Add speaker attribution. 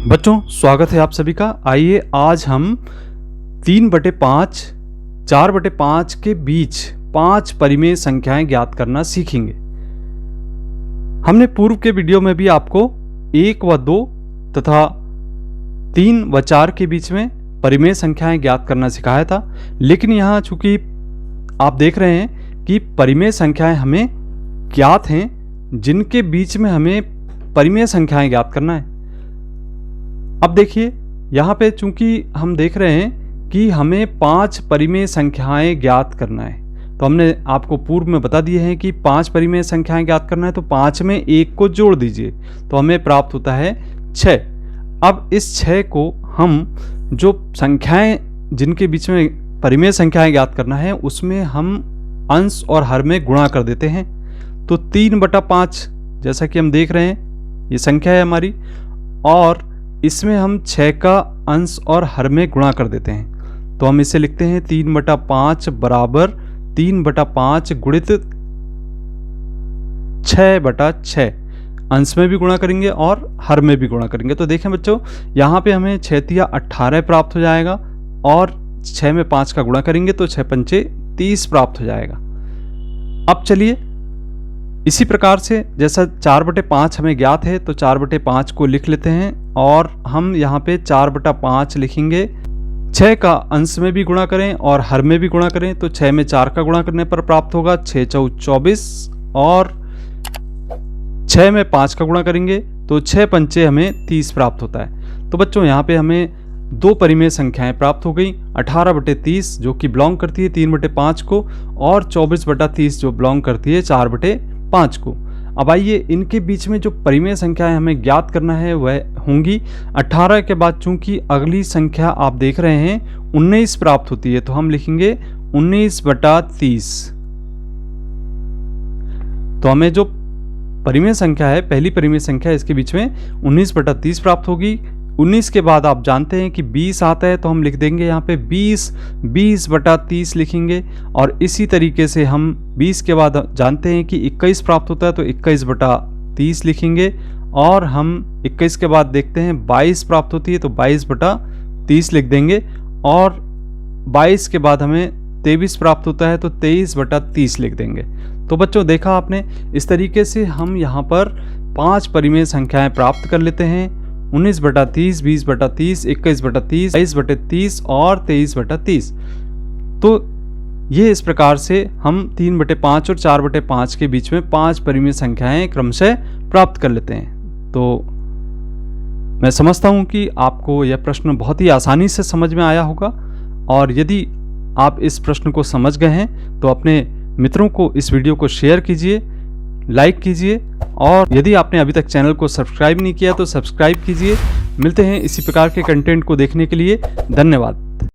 Speaker 1: बच्चों स्वागत है आप सभी का। आइए आज हम 3/5 4/5 के बीच 5 परिमेय संख्याएं ज्ञात करना सीखेंगे। हमने पूर्व के वीडियो में भी आपको 1 व 2 तथा 3 व 4 के बीच में परिमेय संख्याएं ज्ञात करना सिखाया था, लेकिन यहाँ चूंकि आप देख रहे हैं कि परिमेय संख्याएं हमें ज्ञात हैं जिनके बीच में हमें परिमेय संख्याएं ज्ञात करना है। अब देखिए यहाँ पे चूंकि हम देख रहे हैं कि हमें 5 परिमेय संख्याएं ज्ञात करना है, तो हमने आपको पूर्व में बता दिए हैं कि 5 परिमेय संख्याएं ज्ञात करना है, तो 5 में 1 को जोड़ दीजिए तो हमें प्राप्त होता है 6। अब इस 6 को हम जो संख्याएं जिनके बीच में परिमेय संख्याएं ज्ञात करना है उसमें हम अंश और हर में गुणा कर देते हैं। तो 3/5 जैसा कि हम देख रहे हैं ये संख्या है हमारी, और इसमें हम 6 का अंश और हर में गुणा कर देते हैं। तो हम इसे लिखते हैं 3/5 बराबर 3/5 गुणित 6/6। अंश में भी गुणा करेंगे और हर में भी गुणा करेंगे। तो देखें बच्चों, यहाँ पे हमें 6 तिया 18 प्राप्त हो जाएगा और 6 में 5 का गुणा करेंगे तो 6 पंचे 30 प्राप्त हो जाएगा। अब चलिए इसी प्रकार से जैसा 4/5 हमें ज्ञात है तो 4/5 को लिख लेते हैं और हम यहाँ पे 4/5 लिखेंगे। 6 का अंश में भी गुणा करें और हर में भी गुणा करें तो 6 में 4 का गुणा करने पर प्राप्त होगा 6 × 24 और 6 में 5 का गुणा करेंगे तो 6 पंचे हमें 30 प्राप्त होता है। तो बच्चों यहाँ पे हमें 2 परिमेय संख्याएं प्राप्त हो गई, 18/30 जो कि बिलोंग करती है 3/5 को और 24/30 जो बिलोंग करती है 4/5 को। अब आइए इनके बीच में जो परिमेय संख्याएं हमें ज्ञात करना है वह होंगी 18 के बाद चूंकि अगली संख्या आप देख रहे हैं 19 प्राप्त होती है तो हम लिखेंगे 19/30। तो हमें जो परिमेय संख्या है, पहली परिमेय संख्या, इसके बीच में 19/30 प्राप्त होगी। 19 के बाद आप जानते हैं कि 20 आता है तो हम लिख देंगे यहाँ पे 20/30 लिखेंगे। और इसी तरीके से हम 20 के बाद जानते हैं कि 21 प्राप्त होता है तो 21/30 लिखेंगे। और हम 21 के बाद देखते हैं 22 प्राप्त होती है तो 22/30 लिख देंगे। और 22 के बाद हमें 23 प्राप्त होता है तो 23/30 लिख देंगे। तो बच्चों देखा आपने, इस तरीके से हम यहाँ पर 5 परिमेय संख्याएं प्राप्त कर लेते हैं। 19/30, 20/30, 21/30, 22/30 और 23/30। तो ये इस प्रकार से हम 3/5 और 4/5 के बीच में 5 परिमेय संख्याएं क्रमशः प्राप्त कर लेते हैं। तो मैं समझता हूँ कि आपको यह प्रश्न बहुत ही आसानी से समझ में आया होगा, और यदि आप इस प्रश्न को समझ गए हैं तो अपने मित्रों को इस वीडियो को शेयर कीजिए, लाइक कीजिए, और यदि आपने अभी तक चैनल को सब्सक्राइब नहीं किया तो सब्सक्राइब कीजिए। मिलते हैं इसी प्रकार के कंटेंट को देखने के लिए। धन्यवाद।